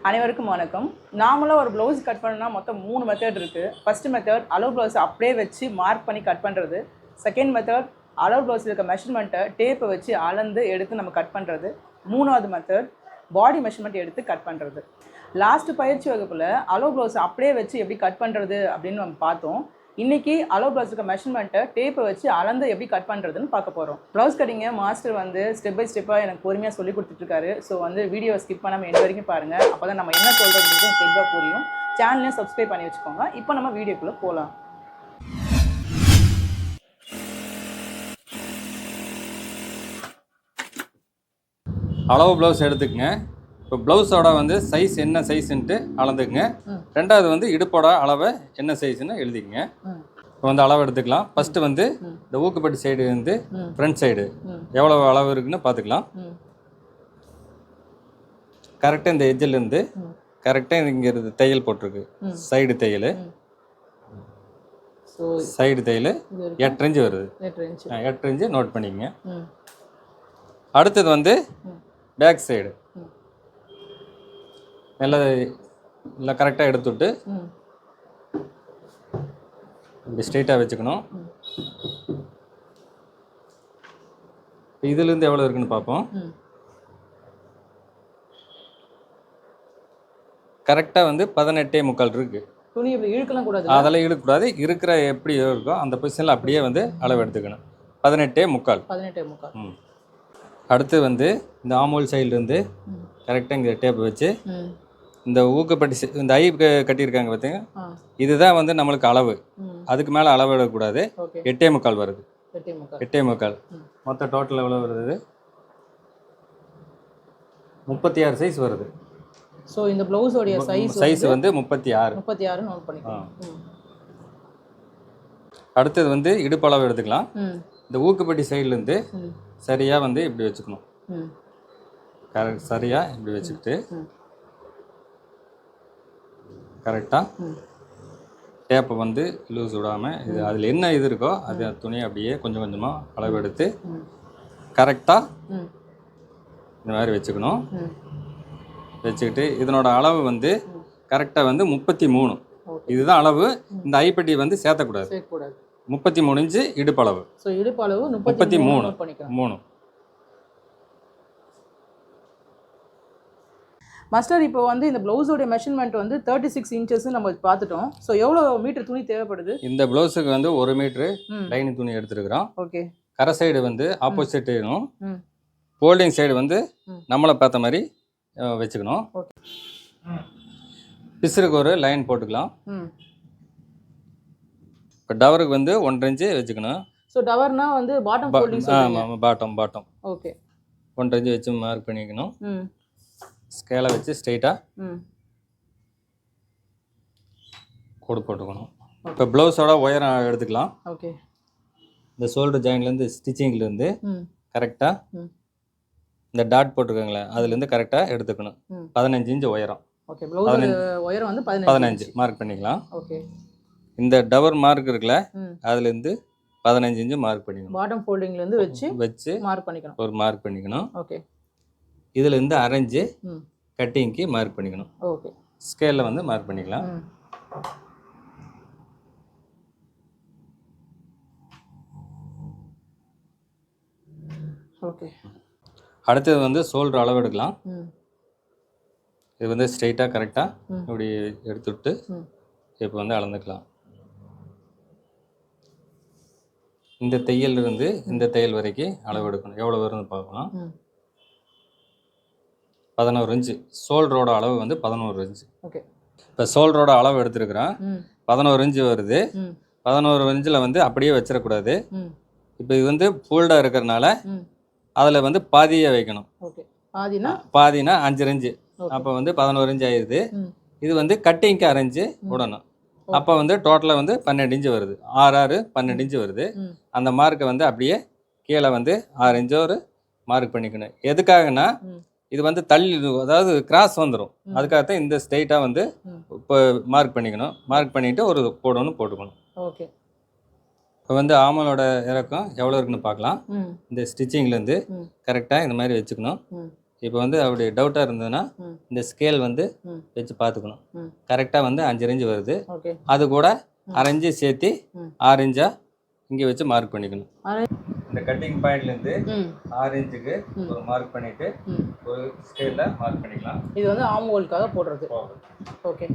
அனைவருக்கும் வணக்கம். நாமளும் ஒரு ப்ளவுஸ் கட் பண்ணணும்னா மொத்தம் 3 மெத்தட் இருக்குது. ஃபர்ஸ்ட் மெத்தட் அளவு ப்ளவுஸ் அப்படியே வச்சு மார்க் பண்ணி கட் பண்ணுறது. செகண்ட் மெத்தட் அளவு ப்ளவுஸில் இருக்க மெஷர்மெண்ட்டை டேப்பை வச்சு அளந்து எடுத்து நம்ம கட் பண்ணுறது. மூணாவது மெத்தட் பாடி மெஷர்மெண்ட் எடுத்து கட் பண்ணுறது. லாஸ்ட் பயிற்சி வகுப்பில் அளவு ப்ளவுஸ் அப்படியே வச்சு எப்படி கட் பண்ணுறது அப்படின்னு நம்ம பார்த்தோம். இன்றைக்கி அளவு ப்ளவுஸுக்கு மெஷர்மெண்ட்டை டேப்பை வச்சு அளந்து எப்படி கட் பண்ணுறதுன்னு பார்க்க போகிறோம். ப்ளவுஸ் கட்டிங்கை மாஸ்டர் ஸ்டெப் பை ஸ்டெப்பாக எனக்கு பொறுமையாக சொல்லி கொடுத்துட்ருக்காரு. ஸோ வீடியோ ஸ்கிப் பண்ணாமல் எந்த வரைக்கும் பாருங்கள். அப்போ தான் நம்ம என்ன சொல்கிறதுக்கு தெளிவாக புரியும். சேனலையும் சப்ஸ்கிரைப் பண்ணி வச்சுக்கோங்க. இப்போ நம்ம வீடியோக்குள்ளே போகலாம். அளவு ப்ளவுஸ் எடுத்துக்கங்க. இப்போ ப்ளவுஸோட சைஸ் என்ன சைஸுன்ட்டு அளந்துக்குங்க. ரெண்டாவது இடுப்போட அளவை என்ன சைஸ்ன்னு எழுதிக்கங்க. இப்போ அளவு எடுத்துக்கலாம். ஃபஸ்ட்டு இந்த ஊக்குப்பட்டி சைடு ஃப்ரண்ட் சைடு எவ்வளோ அளவு இருக்குன்னு பார்த்துக்கலாம். கரெக்டாக இந்த எஜ்ஜிலேருந்து கரெக்டாக இங்கே தையல் போட்டிருக்கு. சைடு தையல் 8 இன்ச்சு வருது. 8 இன்ச்சு நோட் பண்ணிக்கங்க. அடுத்தது பேக் சைடு எல்லாம் கரெக்டாக எடுத்துவிட்டு இப்படி ஸ்ட்ரெயிட்டாக வச்சுக்கணும். இதுலேருந்து எவ்வளோ இருக்குன்னு பார்ப்போம். கரெக்டாக 18.75 இருக்கு. துணி இழுக்கலாம் கூடாது, அதெல்லாம் இழுக்கக்கூடாது. இருக்கிற எப்படி இருக்கோ அந்த பொசிஷனில் அப்படியே அளவு எடுத்துக்கணும். 18.75. அடுத்து இந்த ஆமோல் சைட்லேருந்து கரெக்டாக இங்கே டேப் வச்சு இந்த ஊக்கப்பட்டி இந்த ஐ கட்டியிருக்காங்க பார்த்தீங்க. இதுதான் நம்மளுக்கு அளவு. அதுக்கு மேலே அளவு எடுக்கக்கூடாது. 8.75 வருது. 8.75 மொத்தம் டோட்டல் எவ்வளோ வருது? 36 சைஸ் வருது. ஸோ இந்த ப்ளவுஸோடைய சைஸ் 36 நோட் பண்ணிக்கலாம். அடுத்தது இடுப்பளவு எடுத்துக்கலாம். இந்த ஊக்குப்பட்டி சைட்லேருந்து சரியாக இப்படி வச்சுக்கணும். சரியாக இப்படி வச்சுக்கிட்டு கரெக்டாக டேப்பை லூஸ் விடாமல் இது அதில் என்ன இது இருக்கோ அது துணியை அப்படியே கொஞ்சம் கொஞ்சமாக அளவு எடுத்து கரெக்டாக இந்த மாதிரி வச்சுக்கணும். வச்சுக்கிட்டு இதனோட அளவு கரெக்டாக 33. இதுதான் அளவு. இந்த ஐப்பட்டி சேர்த்தக்கூடாது. 33 இன்ச்சு இடுப்பளவு. ஸோ இடுப்பளவு 33. மாஸ்டர் இப்போ இந்த ப்ளவுஸோடைய மெஷர்மெண்ட் 36 இன்ச்சஸ் நம்ம பார்த்துட்டோம். ஸோ எவ்வளோ மீட்டர் துணி தேவைப்படுது? இந்த ப்ளவுஸுக்கு 1 மீட்ரு லைனிங் துணி எடுத்துருக்குறோம். ஓகே. கரை சைடு ஆப்போசிட் வேணும். ஃபோல்டிங் சைடு நம்மளை பார்த்த மாதிரி வச்சுக்கணும். பிசுருக்கு ஒரு லைன் போட்டுக்கலாம். இப்போ டவருக்கு 1.5 இன்ச்சு வச்சுக்கணும். ஸோ டவர்னா பாட்டம் ஃபோல்டிங். ஆமாம், பாட்டம். ஓகே. 1.5 இன்ச்சு வச்சு மார்க் பண்ணிக்கணும். ஸ்கேலை வச்சு ஸ்ட்ரெயிட்டாக கோடு போட்டுக்கணும். இப்போ ப்ளவுஸோட உயரம் எடுத்துக்கலாம். ஓகே. இந்த ஷோல்டர் ஜாயின்லேருந்து ஸ்டிச்சிங்லேருந்து கரெக்டாக இந்த டாட் போட்டிருக்காங்களே அதுலேருந்து கரெக்டாக எடுத்துக்கணும். 15 இன்ச்சு உயரம். ஓகே. ப்ளவுஸ் உயரம் 15 மார்க் பண்ணிக்கலாம். ஓகே. இந்த டவர் மார்க் இருக்குல்ல அதுலேருந்து 15 இன்ச்சு மார்க் பண்ணிக்கணும். பாட்டம் ஃபோல்டிங்லேருந்து வச்சு மார்க் பண்ணிக்கணும். ஒரு மார்க் பண்ணிக்கணும். ஓகே. இதுலேருந்து அரேஞ்சு கட்டிங்க்கு மார்க் பண்ணிக்கணும். ஓகே. ஸ்கேலில் மார்க் பண்ணிக்கலாம். ஓகே. அடுத்தது ஷோல்டர் அளவு எடுக்கலாம். இது ஸ்ட்ரெயிட்டாக கரெக்டாக இப்படி எடுத்துவிட்டு இப்போ அளந்துக்கலாம். இந்த தையலிருந்து இந்த தையல் வரைக்கும் அளவு எடுக்கணும். எவ்வளோ வரும்னு பார்க்கலாம். 11 இன்ச்சு. ஷோல்டரோட அளவு 11 இன்ச்சு. ஓகே. இப்போ ஷோல்டரோட அளவு எடுத்துருக்குறேன். 11 இன்ச்சு வருது. 11 இன்ச்சில் அப்படியே வச்சிடக்கூடாது. இப்போ இது ஃபோல்டாக இருக்கிறனால அதில் பாதியை வைக்கணும். ஓகே. பாதினா 5 இன்ச்சு. அப்போ 11 இன்ச்சு ஆயிடுது. இது கட்டிங்க்கு அரைஞ்சு விடணும். அப்போ டோட்டலாக 12 இன்ச்சு வருது. 6 12 இன்ச்சு வருது. அந்த மார்க்கை அப்படியே கீழே 6 இன்ச்சு ஒரு மார்க் பண்ணிக்கணும். எதுக்காகனா இது தள்ளி, அதாவது கிராஸ் வந்துடும். அதுக்காகத்தான் இந்த ஸ்ட்ரெயிட்டாக இப்போ மார்க் பண்ணிக்கணும். மார்க் பண்ணிவிட்டு ஒரு போட்டுக்கணும். ஓகே. இப்போ ஆமலோட இறக்கம் எவ்வளோ இருக்குன்னு பார்க்கலாம். இந்த ஸ்டிச்சிங்லேருந்து கரெக்டாக இந்த மாதிரி வச்சுக்கணும். இப்போ வந்து அப்படி டவுட்டாக இருந்ததுன்னா ம். இந்த ஸ்கேல் வந்து ம். வச்சு பார்த்துக்கணும். ம். கரெக்டாக வந்து 5 இன்ச் வருது. ஓகே. அது கூட அரை இன்ச்சு சேர்த்து ம். 6 இன்ச்சா இங்கே வச்சு மார்க் பண்ணிக்கணும். அரை- இந்த கட்டிங் பாயிண்ட்லேருந்து ம். 6 இன்ச்சுக்கு ஒரு மார்க் பண்ணிவிட்டு ம். ஒரு ஸ்கேலில் மார்க் பண்ணிக்கலாம். இது வந்து ஆம் ஹோலுக்காக போடுறது. ஓகே.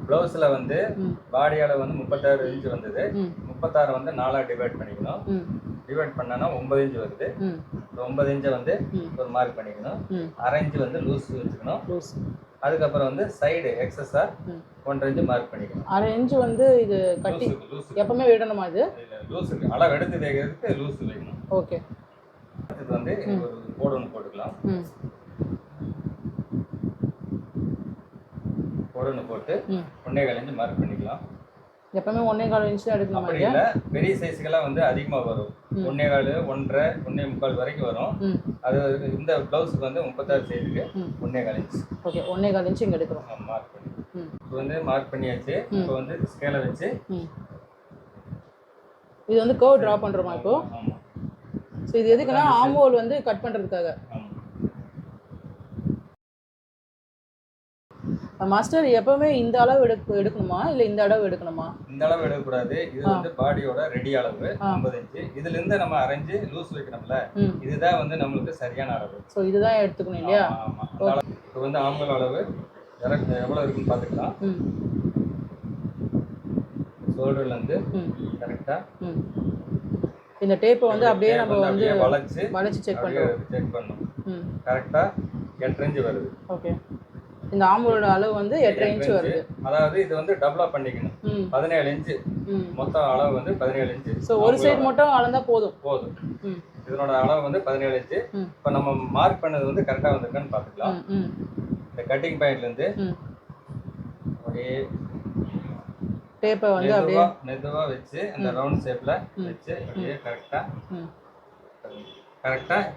ப்ளவுஸில் வந்து ம். பாடி அளவு வந்து 36 இன்ச் வந்தது. ம். 36 வந்து 4ஆக டிவைட் பண்ணிக்கணும். ம். டிவைட் பண்ணனா 9 இன்ச் வருது. ம். இந்த 9 இன்ச்சை வந்து ம். ஒரு மார்க் பண்ணிக்கணும். ம். அரை இன்ச்சு வந்து லூஸ் வச்சுக்கணும். லூஸ். அதுக்கப்புறம் வந்து சைடு எக்ஸஸாக ம். 1.5 இன்ச்சு மார்க் பண்ணிக்கணும். அரை இன்ச்சு வந்து இது கட்டி லூஸ் எப்பவுமே விடணுமா இது? லூஸ் அளவு எடுத்து வைக்கிறதுக்கு லூஸ் வைக்கணும். ஓகே. அடுத்தது வந்து ஒரு கோடு ஒன்று போட்டுக்கலாம். ம். கோடு ஒன்று போட்டு ம். 1.25 இன்ச்சு மார்க் பண்ணிக்கலாம். எப்பவுமே 1.25 இன்ச்சு தான் எடுக்கணுமா அப்படி இல்லையா? இல்லை, பெரிய சைஸுக்கெல்லாம் வந்து அதிகமாக வரும். 1.25 1.5 1.25 வரைக்கும் வரும். ம். அது இந்த ப்ளவுஸுக்கு வந்து 36 சைஸுக்கு ம். 1.25 இன்ச் ஓகே. 1.25 இன்ச்சு இங்கே எடுக்கிறோம். மார்க் பண்ணி ம். இப்போ வந்து மார்க் பண்ணியாச்சு. இப்போ வந்து ஸ்கேலை வச்சு ம். இது வந்து கர்வ் ட்ரா பண்ணுறோமா இப்போ? ஆமாம் ஸோ இது எதுக்குன்னா ஆம் ஹோல் வந்து கட் பண்ணுறதுக்காக. ஆமாம். மாஸ்டர் எப்பவுமே இந்த அளவு எடுக்கணுமா இல்லை இந்த அளவு எடுக்கணுமா? இந்த அளவு எடுக்கக்கூடாது. இது வந்து பாடியோட ரெடி அளவு 50 இன்ச்சு. இதுலேருந்து நம்ம அரைஞ்சு லூஸ் வைக்கணும்ல, ம். இதுதான் வந்து நம்மளுக்கு சரியான அளவு. ஸோ இதுதான் எடுத்துக்கணும் இல்லையா? ஆமாம். இப்போ வந்து ஆம்பல் அளவு எவ்வளோ இருக்குன்னு பார்த்துக்கலாம். ம். ஷோல்டர்லேருந்து ம். கரெக்டாக ம். இந்த டேப்பை வந்து அப்படியே நம்ம வந்து வளைச்சு செக் பண்ணுறோம். செக் பண்ணணும். ம். கரெக்டாக 8 இன்ச்சு வருது. ஓகே. இந்த ஆம்பலோட அளவு வந்து 8.5 இன்ச்சு வருது. அதாவது இது வந்து டபுளாக பண்ணிக்கணும். ம். 17 இன்ச்சு ம். மொத்தம் அளவு வந்து 17 இன்ச்சு. ஸோ ஒரு சைடு மட்டும் அளந்தா போதும். ம். இதனோட அளவு வந்து 17 இன்ச்சு. ம். இப்போ நம்ம மார்க் பண்ணது வந்து கரெக்டாக வந்திருக்கான்னு பார்த்துக்கலாம். ம். ம். இந்த கட்டிங் பாயிண்ட்லேருந்து ம். அப்படியே டேப்பை வந்து அப்படியே மெதுவாக வச்சு அந்த ரவுண்ட் ஷேப்பில் வச்சு அப்படியே கரெக்டாக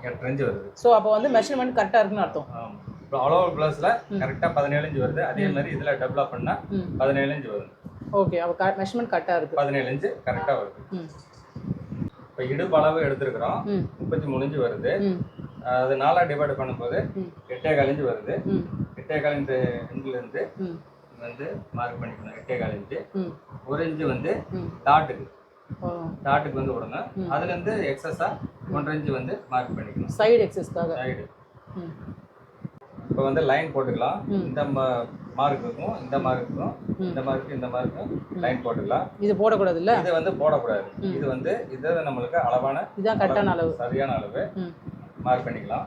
8 இன்ச்சு வருது. ஸோ அப்போ வந்து மெஷர்மெண்ட் கரெக்டாக இருக்குன்னு அர்த்தம். ஆமாம். இப்போ அளவு ப்ளவுஸில் கரெக்டாக 17 இன்ச்சு வருது. அதே மாதிரி இதில் டபுளாக பண்ணால் 17 இன்ச்சு வருது. ஓகே. அப்போ மெஷர்மெண்ட் கரெக்டாக இருக்குது. 17 இன்ச்சு கரெக்டாக வருது. ம். இப்போ இடுப்பு அளவு எடுத்துருக்குறோம். 33 இன்ச்சு வருது. அது 4ஆக டிவைட் பண்ணும்போது 8.25 இன்ச்சு வருது. 8.25 இன்ச்சு இன்ச்சுலேருந்து வந்து மார்க் பண்ணிக்கணும். 8.25 இன்ச்சு. 1 இன்ச்சு வந்து டாட்டுக்கு வந்து விடணும். அதுலேருந்து எக்ஸஸாக 1.5 இன்ச்சு வந்து மார்க் பண்ணிக்கணும். சைடு எக்ஸஸ்க்காக. சைடு. இப்போ வந்து லைன் போட்டுக்கலாம். இந்த மார்க் இருக்கும், இந்த மார்க் இருக்கும், இந்த மார்க்கும் லைன் போட்டுக்கலாம். இது போடக்கூடாது இல்லை? இது வந்து போடக்கூடாது. இது வந்து இது நம்மளுக்கு அளவான இதுதான் கரெக்டான அளவு, சரியான அளவு மார்க் பண்ணிக்கலாம்.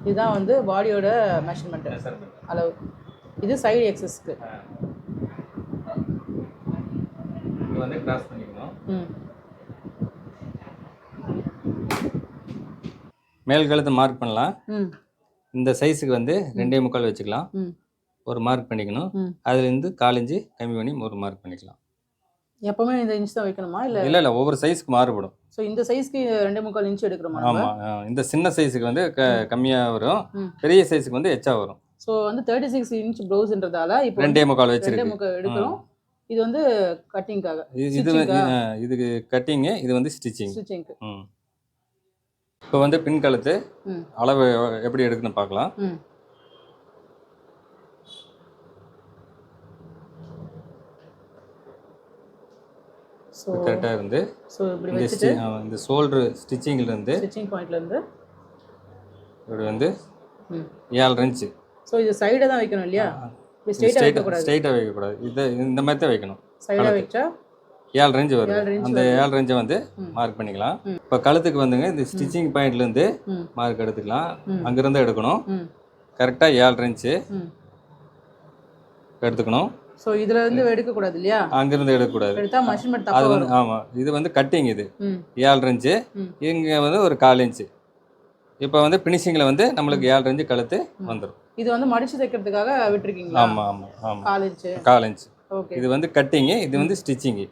இதுதான் வந்து பாடியோட மெஷர்மெண்ட் அளவு. இது சைடு எக்ஸஸ்க்கு. இது வந்து கிராஸ் பண்ணிக்கணும். மேல் கழுத்து மார்க் பண்ணலாம். இந்த சைஸுக்கு வந்து 2.25 வச்சுக்கலாம். ஒரு மார்க் பண்ணிக்கணும். அதுலேருந்து 1/4 இன்ச்சு கம்மி பண்ணி ஒரு மார்க் பண்ணிக்கலாம். எப்பவுமே இந்த இன்ச் தான் வைக்கணுமா இல்லை? இல்லை ஒவ்வொரு சைஸ்க்கு மாறுபடும். ஸோ இந்த சைஸ்க்கு 2.25 இன்ச் எடுக்கிறோமா? ஆமாம். இந்த சின்ன சைஸுக்கு வந்து கம்மியாக வரும், பெரிய சைஸுக்கு வந்து எச்சா வரும். ஸோ வந்து 36 இன்ச் ப்ளவுஸ்ன்றதால இப்போ 2.25 வச்சிருக்கு. 2.25 எடுக்கிறோம். இது வந்து கட்டிங்காக. இது கட்டிங்கு, இது வந்து ஸ்டிச்சிங்க்கு. இப்போ வந்து பின் கழுத்து அளவு எப்படி எடுக்கணும்னு பார்க்கலாம். கரெக்டாக இருந்து இந்த ஷோல்டர் ஸ்டிச்சிங்லேருந்து ஸ்டிச்சிங் பாயிண்ட்லேருந்து இப்படி வந்து 7 இன்ச்சு. ஸோ இது சைடாக தான் வைக்கணும் இல்லையா? ஸ்ட்ரைட்டாக வைக்கக்கூடாது. இந்த மாதிரி தான் வைக்கணும். சைடாக வச்சா 7 இன்ச்சு வரும். அந்த 7 இன்ச்சை வந்து மார்க் பண்ணிக்கலாம். இப்போ கழுத்துக்கு வந்துங்க இந்த ஸ்டிச்சிங் பாயிண்ட்லேருந்து மார்க் எடுத்துக்கலாம். அங்கேருந்து எடுக்கணும். கரெக்டாக 7 இன்ச்சு எடுத்துக்கணும். ஸோ இதில் இருந்து எடுக்கக்கூடாது இல்லையா? அங்கேருந்து எடுக்கக்கூடாது. எடுத்தா மெஷர்மெண்ட் தப்பு வரும். ஆமாம். இது வந்து கட்டிங். இது 7 இன்ச்சு. இங்கே வந்து ஒரு 1/4 இன்ச்சு. இப்போ வந்து ஃபினிஷிங்கில் வந்து நம்மளுக்கு 7 இன்ச்சு கழுத்து வந்துடும். இது வந்து மடிச்சு தைக்கிறதுக்காக விட்டுருக்கீங்களா? ஆமாம். 1/4 இன்ச்சு. ஓகே. இது வந்து கட்டிங்கு, இது வந்து ஸ்டிச்சிங்கு.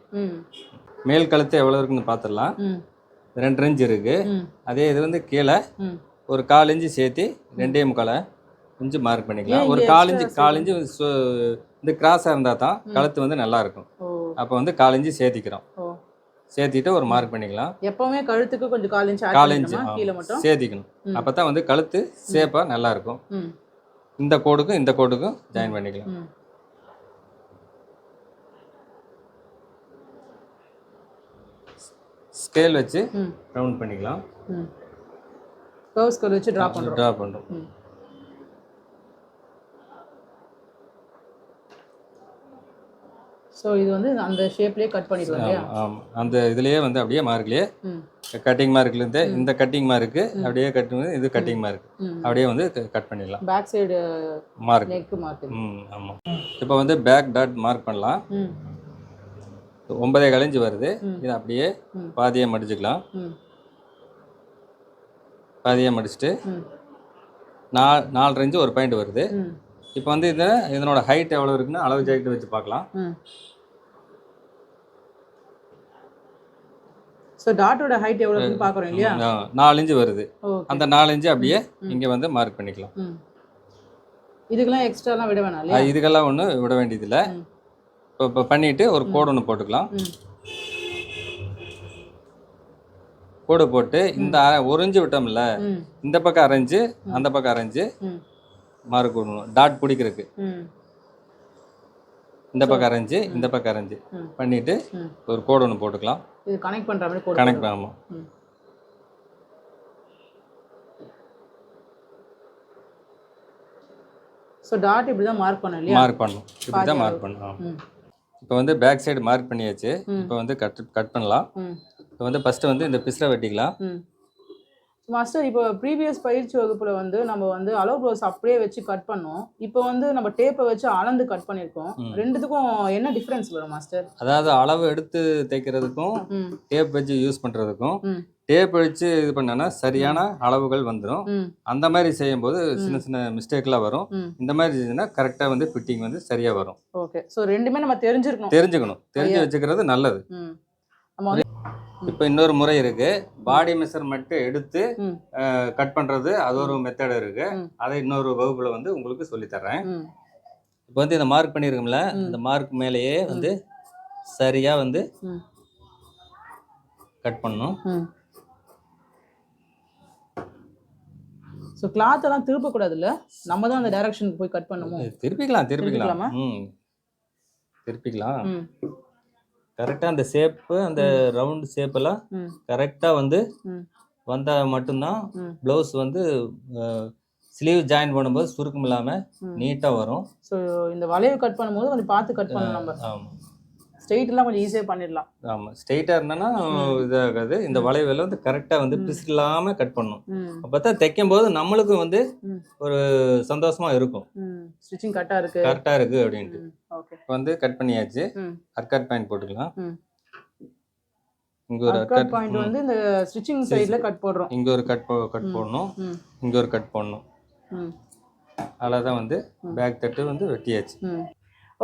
மேல் கழுத்து எவ்வளோ இருக்குன்னு பார்த்துடலாம். 2 இன்ச்சு இருக்கு. அதே இது வந்து கீழே ஒரு 1/4 இன்ச்சு சேர்த்து 2.25 இன்ச்சு மார்க் பண்ணிக்கலாம். ஒரு 1/4 இன்ச்சு இந்த கிராஸாக இருந்தால் தான் கழுத்து வந்து நல்லா இருக்கும். அப்போ வந்து 1/4 இன்ச்சு சேர்த்திக்கிறோம். சேர்த்திட்டு ஒரு மார்க் பண்ணிக்கலாம். எப்பவுமே கழுத்துக்கு கொஞ்சம் 1/4 இன்ச் ஆட் 4 இன்ச்சு பண்ணிக்கணுமா கீழே மட்டும்? சேர்த்திக்கணும். அப்போ தான் வந்து கழுத்து ஷேப்பாக நல்லா இருக்கும். ம் இந்த கோடுக்கும் இந்த கோடுக்கும் ஜாயின் பண்ணிக்கலாம். ம் ஸ்கேல் வச்சு ம் ரவுண்ட் பண்ணிக்கலாம். ம் கர்வ் ஸ்கேல் வச்சு ட்ரா பண்ணுறோம். ட்ரா பண்ணுறோம். ம் ஸோ இது வந்து அந்த ஷேப்லேயே கட் பண்ணிடலாம் இல்லையா? ஆமாம், அந்த இதுலேயே வந்து அப்படியே மார்க்லேயே ம் கட்டிங் மார்க்லேருந்து இந்த கட்டிங் மார்க்கு அப்படியே கட் பண்ணி இது கட்டிங் மார்க் ம் அப்படியே வந்து கட் பண்ணிடலாம். Back side mark. Neck mark. ஆமாம். இப்போ வந்து பேக் டாட் மார்க் பண்ணலாம். ம் 9.25 இன்ச்சு வருது. ம். இது அப்படியே ம். பாதியாக மடிச்சுக்கலாம். ம் பாதியாக மடிச்சுட்டு ம் 4.5 இன்ச்சு ஒரு பாயிண்ட் வருது. ம் இப்போ வந்து இதனோட ஹைட் எவ்வளோ இருக்குன்னு அளவு ஜாக்கெட் வச்சு பார்க்கலாம். ம் ஸோ டாட்டோட ஹைட் எவ்வளோ இருக்குன்னு பார்க்குறோம் இல்லையா? 4 இன்ச்சு வருது. ஓகே. அந்த 4 இன்ச்சு அப்படியே இங்கே வந்து மார்க் பண்ணிக்கலாம். ம் இதுக்கெல்லாம் எக்ஸ்ட்ராலாம் விட வேணாம் இல்லையா? இதுக்கெல்லாம் ஒன்றும் விட வேண்டியதில்லை. ம் இப்போ பண்ணிவிட்டு ஒரு கோடு ஒன்று போட்டுக்கலாம். ம் கோடு போட்டு இந்த 1 இன்ச்சு விட்டோம்ல, ம் இந்த பக்கம் அரைஞ்சு அந்த பக்கம் அரைஞ்சு ம் மார்க் விடணும். டாட் பிடிக்கிறதுக்கு ம் இந்த பக்கம் அரைஞ்சு இந்த பக்கம் அரைஞ்சு ம். பண்ணிவிட்டு ம் ஒரு கோடு ஒன்று போட்டுக்கலாம். இது கனெக்ட் பண்ணுற மாதிரி கோட் கனெக்ட் ஆகும். ம் ஸோ டாட் இப்படி தான் மார்க் பண்ணணும் இல்லையா? மார்க் பண்ணணும். இப்படி தான் மார்க் பண்ணணும். ம் இப்போ வந்து பேக் சைடு மார்க் பண்ணியாச்சு. ம். இப்போ வந்து கட் பண்ணலாம். ம் இப்போ வந்து ஃபஸ்ட்டு வந்து இந்த பிஸ்ரை வெட்டிக்கலாம். ம் மாஸ்டர், இப்போ ப்ரீவியஸ் பயிற்சி வகுப்புல வந்து நம்ம வந்து அலோ ப்ளவுஸ் அப்படியே வச்சு கட் பண்ணோம். இப்போ வந்து நம்ம டேப்பை வச்சு அளந்து கட் பண்ணியிருக்கோம். ரெண்டுத்துக்கும் என்ன டிஃப்ரென்ஸ் வரும் மாஸ்டர்? அதாவது அளவு எடுத்து தைக்கிறதுக்கும் ம் டேப் வச்சு யூஸ் பண்ணுறதுக்கும், ம் டேப் வச்சு இது பண்ணோன்னா சரியான அளவுகள் வந்துடும். ம் அந்த மாதிரி செய்யும்போது சின்ன சின்ன மிஸ்டேக்லாம் வரும். ம் இந்த மாதிரி இருந்துச்சுன்னா கரெக்டாக வந்து ஃபிட்டிங் வந்து சரியாக வரும். ஓகே. ஸோ ரெண்டுமே நம்ம தெரிஞ்சிருக்கணும். தெரிஞ்சு வச்சுக்கிறது நல்லது. ம் நம்ம வந்து இப்போ இன்னொரு முறை இருக்கு. பாடி மெஷர்மெண்ட் எடுத்து ம் கட் பண்ணுறது அது ஒரு மெத்தட் இருக்கு. ம் அதை இன்னொரு வகுப்புல வந்து உங்களுக்கு சொல்லித்தர்றேன். ம் இப்போ வந்து இந்த மார்க் பண்ணியிருக்கோம்ல, இந்த மார்க் மேலேயே வந்து சரியாக வந்து ம் கட் பண்ணணும். ம் ஸோ கிளாத் எல்லாம் திருப்பக்கூடாதுல்ல? நம்ம தான் அந்த டைரக்ஷனுக்கு போய் கட் பண்ணணுமோ? திருப்பிக்கலாம். திருப்பிக்கலாமா? திருப்பிக்கலாம். ம் கரெக்டாக அந்த ஷேப்பு, அந்த ரவுண்ட் ஷேப்பெல்லாம் ம் கரெக்டாக வந்து ம் வந்தால் மட்டும்தான் ம் ப்ளவுஸ் வந்து ஸ்லீவ் ஜாயின் பண்ணும்போது சுருக்கம் இல்லாமல் ம் நீட்டாக வரும். ஸோ இந்த வளைவு கட் பண்ணும்போது கொஞ்சம் பார்த்து கட் பண்ணணும். நம்ம ஆமாம் ஸ்ட்ரெயிட்லாம் கொஞ்சம் ஈஸியாக பண்ணிடலாம். ஆமாம். ஸ்ட்ரெயிட்டாக இருந்தோன்னா இதாகாது. இந்த வளைவில் வந்து கரெக்டாக வந்து பிசு இல்லாமல் கட் பண்ணணும். ம் அப்போ தான் தைக்கும்போது நம்மளுக்கும் வந்து ம் ஒரு சந்தோஷமாக இருக்கும். ம் ஸ்டிச்சிங் கரெக்டாக இருக்கு. கரெக்டாக இருக்குது அப்படின்ட்டு. ம் ஓகே. இப்போ வந்து கட் பண்ணியாச்சு. ம் அர்கட் பாயிண்ட் போட்டுக்கலாம். ம் இங்கே ஒரு கட் பாயிண்ட் வந்து இந்த ஸ்டிச்சிங் சைடில் கட் போடுறோம். இங்கே ஒரு கட் போடணும். ம் இங்கே ஒரு கட் போடணும். ம் அவ்வளோதான் வந்து பேக் தட்டு வந்து வெட்டியாச்சு. ம்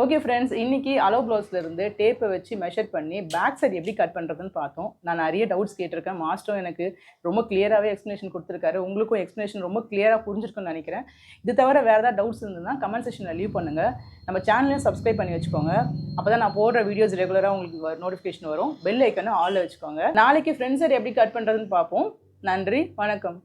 ஓகே ஃப்ரெண்ட்ஸ், இன்றைக்கி அலோ ப்ளவுஸ்லேருந்து டேப்பை வச்சு மெஷர் பண்ணி பேக் சைடு எப்படி கட் பண்ணுறதுன்னு பார்த்தோம். நான் நிறைய டவுட்ஸ் கேட்டிருக்கேன். மாஸ்டரும் எனக்கு ரொம்ப கிளியராகவே எக்ஸ்ப்ளனேஷன் கொடுத்துருக்காரு. உங்களுக்கும் எக்ஸ்ப்ளனேஷன் ரொம்ப கிளியராக புரிஞ்சிருக்குன்னு நினைக்கிறேன். இது தவிர வேறு ஏதாவது டவுட்ஸ் இருந்ததுன்னா கமெண்ட் செக்ஷனில் லீவ் பண்ணுங்கள். நம்ம சேனலையும் சப்ஸ்கிரைப் பண்ணி வச்சுக்கோங்க. அப்போ தான் நான் போடுற வீடியோஸ் ரெகுலராக உங்களுக்கு நோட்டிஃபிகேஷன் வரும். பெல் ஐக்கனை ஆலில் வச்சுக்கோங்க. நாளைக்கு ஃப்ரெண்ட்ஸ் சைடு எப்படி கட் பண்ணுறதுன்னு பார்ப்போம். நன்றி, வணக்கம்.